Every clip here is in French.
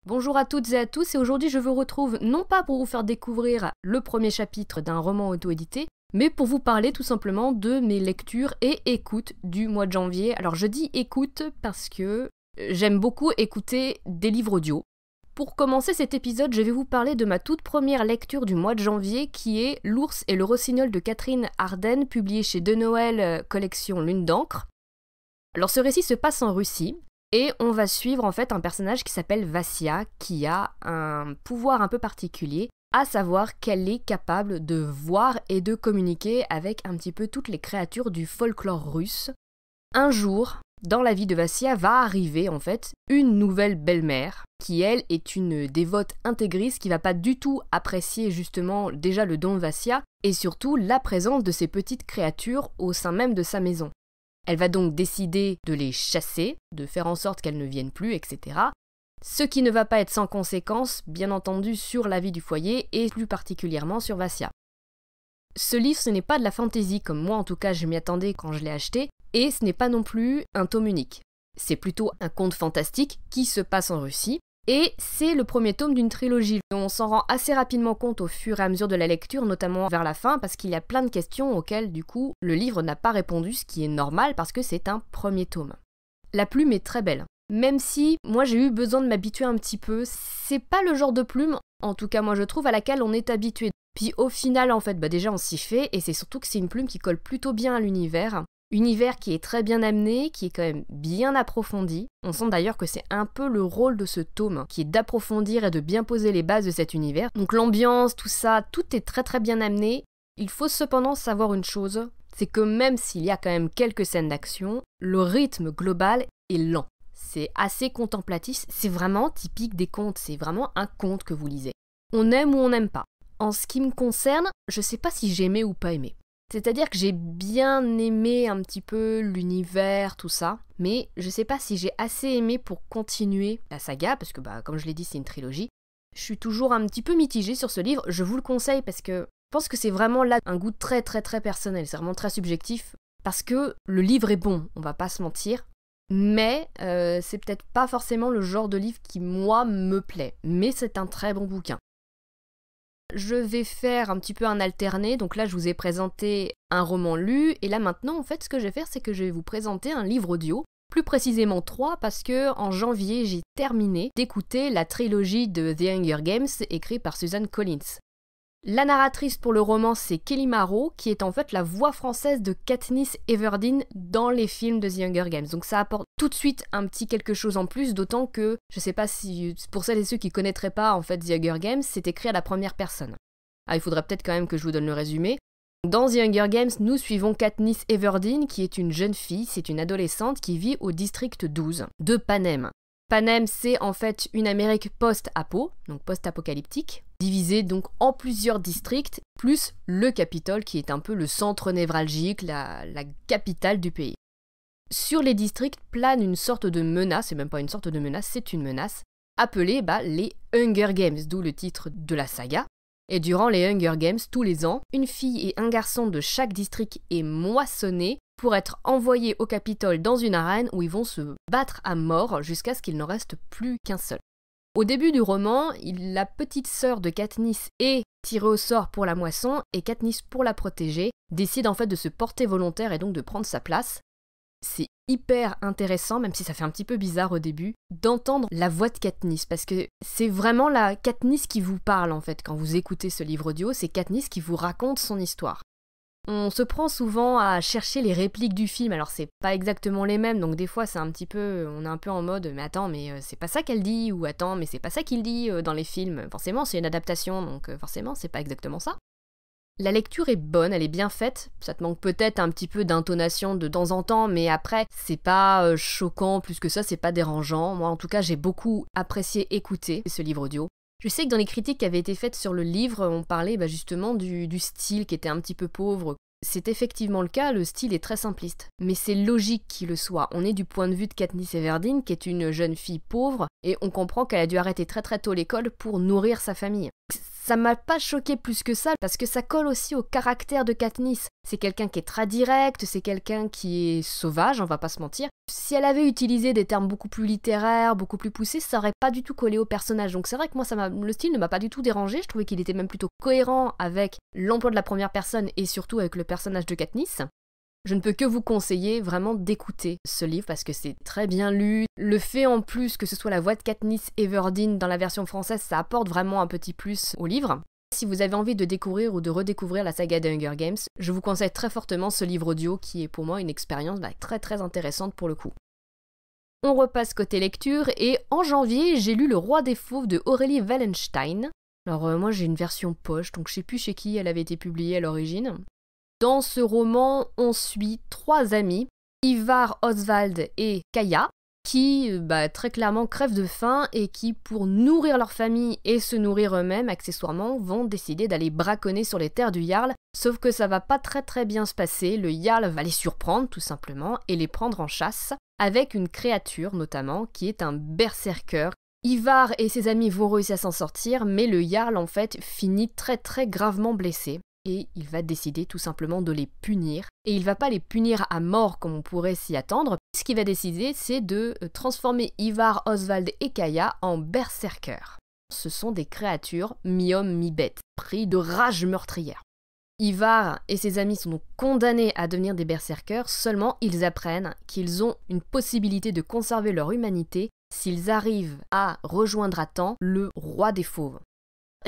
Bonjour à toutes et à tous, et aujourd'hui je vous retrouve non pas pour vous faire découvrir le premier chapitre d'un roman auto-édité, mais pour vous parler tout simplement de mes lectures et écoutes du mois de janvier. Alors je dis écoute parce que j'aime beaucoup écouter des livres audio. Pour commencer cet épisode, je vais vous parler de ma toute première lecture du mois de janvier qui est L'ours et le rossignol de Catherine Arden, publié chez De Noël, collection Lune d'encre. Alors ce récit se passe en Russie. Et on va suivre en fait un personnage qui s'appelle Vassia, qui a un pouvoir un peu particulier, à savoir qu'elle est capable de voir et de communiquer avec un petit peu toutes les créatures du folklore russe. Un jour, dans la vie de Vassia, va arriver en fait une nouvelle belle-mère, qui elle est une dévote intégriste qui va pas du tout apprécier justement déjà le don de Vassia, et surtout la présence de ces petites créatures au sein même de sa maison. Elle va donc décider de les chasser, de faire en sorte qu'elles ne viennent plus, etc. Ce qui ne va pas être sans conséquence, bien entendu, sur la vie du foyer et plus particulièrement sur Vassia. Ce livre, ce n'est pas de la fantaisie, comme moi en tout cas je m'y attendais quand je l'ai acheté, et ce n'est pas non plus un tome unique. C'est plutôt un conte fantastique qui se passe en Russie, et c'est le premier tome d'une trilogie. On s'en rend assez rapidement compte au fur et à mesure de la lecture, notamment vers la fin, parce qu'il y a plein de questions auxquelles, du coup, le livre n'a pas répondu, ce qui est normal parce que c'est un premier tome. La plume est très belle. Même si, moi j'ai eu besoin de m'habituer un petit peu, c'est pas le genre de plume, en tout cas moi je trouve, à laquelle on est habitué. Puis au final, en fait, déjà on s'y fait, et c'est surtout que c'est une plume qui colle plutôt bien à l'univers. Univers qui est très bien amené, qui est quand même bien approfondi. On sent d'ailleurs que c'est un peu le rôle de ce tome, qui est d'approfondir et de bien poser les bases de cet univers. Donc l'ambiance, tout ça, tout est très très bien amené. Il faut cependant savoir une chose, c'est que même s'il y a quand même quelques scènes d'action, le rythme global est lent. C'est assez contemplatif, c'est vraiment typique des contes, c'est vraiment un conte que vous lisez. On aime ou on n'aime pas. En ce qui me concerne, je sais pas si j'ai aimé ou pas aimé. C'est-à-dire que j'ai bien aimé un petit peu l'univers, tout ça, mais je sais pas si j'ai assez aimé pour continuer la saga, parce que comme je l'ai dit, c'est une trilogie. Je suis toujours un petit peu mitigée sur ce livre, je vous le conseille parce que je pense que c'est vraiment là un goût très très très personnel, c'est vraiment très subjectif, parce que le livre est bon, on va pas se mentir, mais c'est peut-être pas forcément le genre de livre qui moi me plaît, mais c'est un très bon bouquin. Je vais faire un petit peu un alterné, donc là je vous ai présenté un roman lu, et là maintenant en fait ce que je vais faire c'est que je vais vous présenter un livre audio, plus précisément 3 parce que en janvier j'ai terminé d'écouter la trilogie de The Hunger Games écrite par Suzanne Collins. La narratrice pour le roman c'est Kelly Marot qui est en fait la voix française de Katniss Everdeen dans les films de The Hunger Games, donc ça apporte tout de suite un petit quelque chose en plus, d'autant que, je sais pas si, pour celles et ceux qui connaîtraient pas en fait The Hunger Games, c'est écrit à la première personne. Ah, il faudrait peut-être quand même que je vous donne le résumé. Dans The Hunger Games, nous suivons Katniss Everdeen qui est une jeune fille, c'est une adolescente qui vit au district 12 de Panem. Panem, c'est en fait une Amérique post-apo, donc post-apocalyptique, divisée donc en plusieurs districts, plus le Capitole qui est un peu le centre névralgique, la capitale du pays. Sur les districts plane une sorte de menace, c'est même pas une sorte de menace, c'est une menace, appelée les Hunger Games, d'où le titre de la saga. Et durant les Hunger Games, tous les ans, une fille et un garçon de chaque district est moissonné pour être envoyés au Capitole dans une arène où ils vont se battre à mort jusqu'à ce qu'il n'en reste plus qu'un seul. Au début du roman, la petite sœur de Katniss est tirée au sort pour la moisson et Katniss, pour la protéger, décide en fait de se porter volontaire et donc de prendre sa place. C'est hyper intéressant, même si ça fait un petit peu bizarre au début, d'entendre la voix de Katniss, parce que c'est vraiment la Katniss qui vous parle en fait quand vous écoutez ce livre audio, c'est Katniss qui vous raconte son histoire. On se prend souvent à chercher les répliques du film, alors c'est pas exactement les mêmes, donc des fois c'est un petit peu, on est un peu en mode mais attends mais c'est pas ça qu'elle dit, ou attends mais c'est pas ça qu'il dit dans les films, forcément c'est une adaptation donc forcément c'est pas exactement ça. La lecture est bonne, elle est bien faite, ça te manque peut-être un petit peu d'intonation de temps en temps, mais après c'est pas choquant plus que ça, c'est pas dérangeant. Moi en tout cas j'ai beaucoup apprécié écouter ce livre audio. Je sais que dans les critiques qui avaient été faites sur le livre, on parlait justement du style qui était un petit peu pauvre. C'est effectivement le cas, le style est très simpliste. Mais c'est logique qu'il le soit. On est du point de vue de Katniss Everdeen, qui est une jeune fille pauvre, et on comprend qu'elle a dû arrêter très très tôt l'école pour nourrir sa famille. Ça m'a pas choqué plus que ça, parce que ça colle aussi au caractère de Katniss. C'est quelqu'un qui est très direct, c'est quelqu'un qui est sauvage, on va pas se mentir. Si elle avait utilisé des termes beaucoup plus littéraires, beaucoup plus poussés, ça aurait pas du tout collé au personnage. Donc c'est vrai que moi, le style ne m'a pas du tout dérangé, je trouvais qu'il était même plutôt cohérent avec l'emploi de la première personne et surtout avec le personnage de Katniss. Je ne peux que vous conseiller vraiment d'écouter ce livre parce que c'est très bien lu. Le fait en plus que ce soit la voix de Katniss Everdeen dans la version française, ça apporte vraiment un petit plus au livre. Si vous avez envie de découvrir ou de redécouvrir la saga des Hunger Games, je vous conseille très fortement ce livre audio qui est pour moi une expérience très très intéressante pour le coup. On repasse côté lecture et en janvier, j'ai lu Le Roi des Fauves de Aurélie Wallenstein. Alors moi j'ai une version poche, donc je sais plus chez qui elle avait été publiée à l'origine. Dans ce roman, on suit 3 amis, Ivar, Oswald et Kaya, qui très clairement crèvent de faim et qui, pour nourrir leur famille et se nourrir eux-mêmes accessoirement, vont décider d'aller braconner sur les terres du Jarl, sauf que ça va pas très très bien se passer, le Jarl va les surprendre tout simplement et les prendre en chasse, avec une créature notamment qui est un berserker. Ivar et ses amis vont réussir à s'en sortir, mais le Jarl en fait finit très très gravement blessé. Et il va décider tout simplement de les punir. Et il va pas les punir à mort comme on pourrait s'y attendre. Ce qu'il va décider, c'est de transformer Ivar, Oswald et Kaya en berserkers. Ce sont des créatures mi-homme, mi-bête, pris de rage meurtrière. Ivar et ses amis sont donc condamnés à devenir des berserkers, seulement ils apprennent qu'ils ont une possibilité de conserver leur humanité s'ils arrivent à rejoindre à temps le roi des fauves.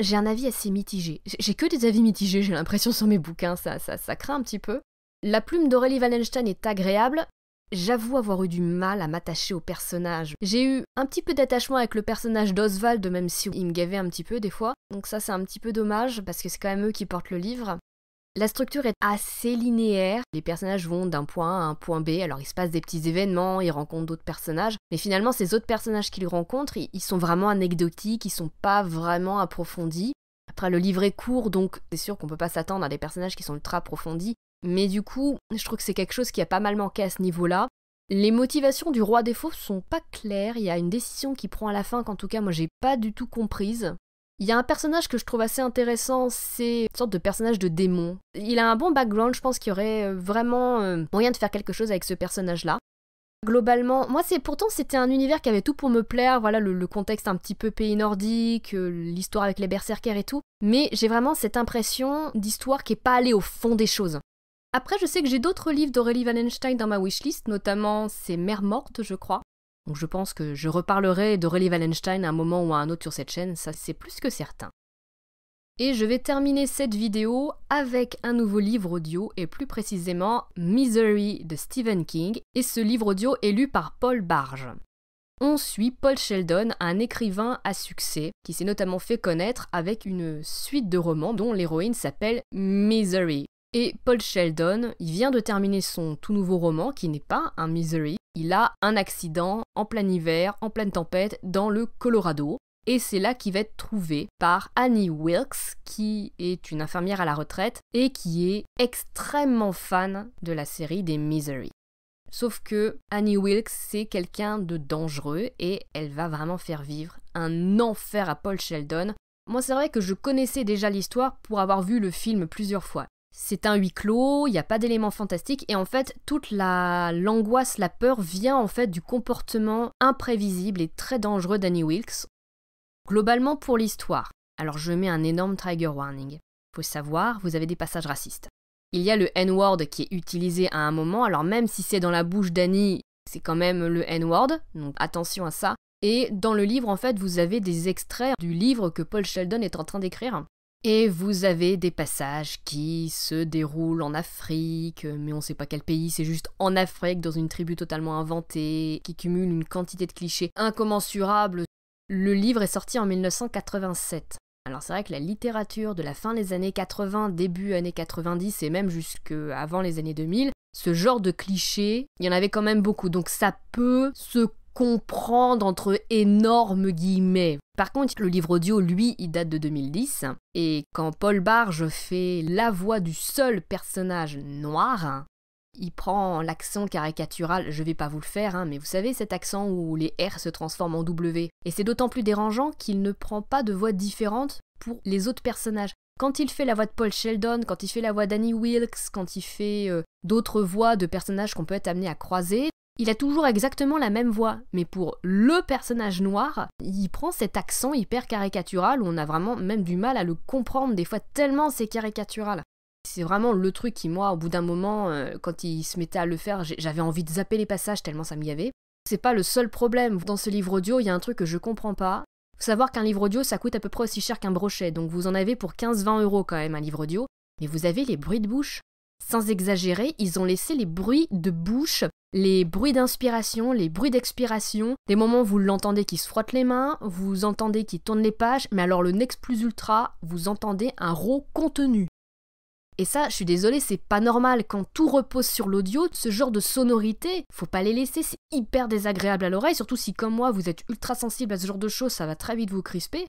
J'ai un avis assez mitigé. J'ai que des avis mitigés, j'ai l'impression, sur mes bouquins, ça craint un petit peu. La plume d'Aurélie Wallenstein est agréable. J'avoue avoir eu du mal à m'attacher au personnage. J'ai eu un petit peu d'attachement avec le personnage d'Oswald, même si il me gavait un petit peu des fois. Donc ça, c'est un petit peu dommage, parce que c'est quand même eux qui portent le livre. La structure est assez linéaire, les personnages vont d'un point A à un point B, alors il se passe des petits événements, ils rencontrent d'autres personnages, mais finalement ces autres personnages qu'ils rencontrent, ils sont vraiment anecdotiques, ils sont pas vraiment approfondis. Après le livre est court, donc c'est sûr qu'on peut pas s'attendre à des personnages qui sont ultra approfondis, mais du coup, je trouve que c'est quelque chose qui a pas mal manqué à ce niveau-là. Les motivations du roi des fauves sont pas claires, il y a une décision qu'il prend à la fin qu'en tout cas moi j'ai pas du tout comprise. Il y a un personnage que je trouve assez intéressant, c'est une sorte de personnage de démon. Il a un bon background, je pense qu'il y aurait vraiment moyen de faire quelque chose avec ce personnage-là. Globalement, moi c'était un univers qui avait tout pour me plaire, voilà le contexte un petit peu pays nordique, l'histoire avec les berserkers et tout, mais j'ai vraiment cette impression d'histoire qui est pas allée au fond des choses. Après, je sais que j'ai d'autres livres d'Aurélie Wallenstein dans ma wishlist, notamment c'est Mère morte, je crois. Donc je pense que je reparlerai d'Aurélie Wallenstein à un moment ou à un autre sur cette chaîne, ça c'est plus que certain. Et je vais terminer cette vidéo avec un nouveau livre audio, et plus précisément Misery de Stephen King, et ce livre audio est lu par Paul Barge. On suit Paul Sheldon, un écrivain à succès, qui s'est notamment fait connaître avec une suite de romans dont l'héroïne s'appelle Misery. Et Paul Sheldon, il vient de terminer son tout nouveau roman, qui n'est pas un Misery. Il a un accident en plein hiver, en pleine tempête, dans le Colorado. Et c'est là qu'il va être trouvé par Annie Wilkes, qui est une infirmière à la retraite, et qui est extrêmement fan de la série des Misery. Sauf que Annie Wilkes, c'est quelqu'un de dangereux, et elle va vraiment faire vivre un enfer à Paul Sheldon. Moi, c'est vrai que je connaissais déjà l'histoire pour avoir vu le film plusieurs fois. C'est un huis clos, il n'y a pas d'éléments fantastiques, et en fait, toute l'angoisse, la peur vient en fait du comportement imprévisible et très dangereux d'Annie Wilkes. Globalement pour l'histoire, alors je mets un énorme trigger warning. Faut savoir, vous avez des passages racistes. Il y a le N-word qui est utilisé à un moment, alors même si c'est dans la bouche d'Annie, c'est quand même le N-word, donc attention à ça. Et dans le livre, en fait, vous avez des extraits du livre que Paul Sheldon est en train d'écrire. Et vous avez des passages qui se déroulent en Afrique, mais on sait pas quel pays, c'est juste en Afrique, dans une tribu totalement inventée, qui cumule une quantité de clichés incommensurables. Le livre est sorti en 1987. Alors c'est vrai que la littérature de la fin des années 80, début années 90 et même jusqu'avant les années 2000, ce genre de clichés, il y en avait quand même beaucoup, donc ça peut se comprendre entre énormes guillemets. Par contre, le livre audio, lui, il date de 2010, et quand Paul Barge fait la voix du seul personnage noir, il prend l'accent caricatural, je vais pas vous le faire, hein, mais vous savez cet accent où les R se transforment en W. Et c'est d'autant plus dérangeant qu'il ne prend pas de voix différente pour les autres personnages. Quand il fait la voix de Paul Sheldon, quand il fait la voix d'Annie Wilkes, quand il fait d'autres voix de personnages qu'on peut être amené à croiser, il a toujours exactement la même voix. Mais pour le personnage noir, il prend cet accent hyper caricatural où on a vraiment même du mal à le comprendre des fois tellement c'est caricatural. C'est vraiment le truc qui, moi, au bout d'un moment, quand il se mettait à le faire, j'avais envie de zapper les passages tellement ça m'y avait. C'est pas le seul problème. Dans ce livre audio, il y a un truc que je comprends pas. Faut savoir qu'un livre audio, ça coûte à peu près aussi cher qu'un brochet, donc vous en avez pour 15-20 € quand même un livre audio. Mais vous avez les bruits de bouche. Sans exagérer, ils ont laissé les bruits de bouche, les bruits d'inspiration, les bruits d'expiration. Des moments où vous l'entendez qui se frotte les mains, vous entendez qui tourne les pages, mais alors le next plus ultra, vous entendez un raw contenu. Et ça, je suis désolée, c'est pas normal. Quand tout repose sur l'audio, ce genre de sonorité, faut pas les laisser, c'est hyper désagréable à l'oreille, surtout si comme moi, vous êtes ultra sensible à ce genre de choses, ça va très vite vous crisper.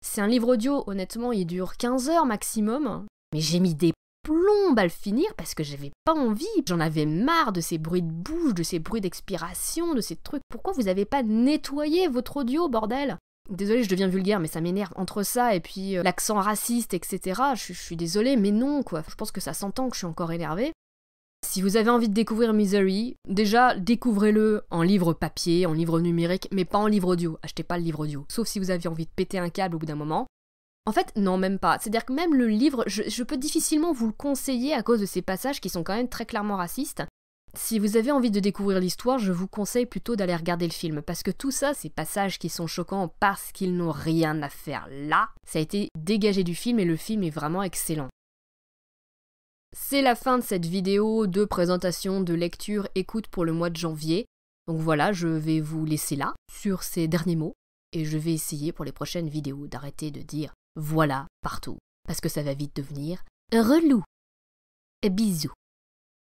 C'est un livre audio, honnêtement, il dure 15 heures maximum, mais j'ai mis des plombes à le finir parce que j'avais pas envie. J'en avais marre de ces bruits de bouche, de ces bruits d'expiration, de ces trucs. Pourquoi vous avez pas nettoyé votre audio, bordel ? Désolée, je deviens vulgaire, mais ça m'énerve. Entre ça et puis l'accent raciste, etc., je suis désolée, mais non, quoi. Je pense que ça s'entend que je suis encore énervée. Si vous avez envie de découvrir Misery, déjà, découvrez-le en livre papier, en livre numérique, mais pas en livre audio. Achetez pas le livre audio, sauf si vous avez envie de péter un câble au bout d'un moment. En fait, non, même pas. C'est-à-dire que même le livre, je peux difficilement vous le conseiller à cause de ces passages qui sont quand même très clairement racistes. Si vous avez envie de découvrir l'histoire, je vous conseille plutôt d'aller regarder le film, parce que tout ça, ces passages qui sont choquants parce qu'ils n'ont rien à faire là, ça a été dégagé du film et le film est vraiment excellent. C'est la fin de cette vidéo de présentation, de lecture, écoute pour le mois de janvier. Donc voilà, je vais vous laisser là, sur ces derniers mots, et je vais essayer pour les prochaines vidéos d'arrêter de dire voilà partout, parce que ça va vite devenir relou. Bisous.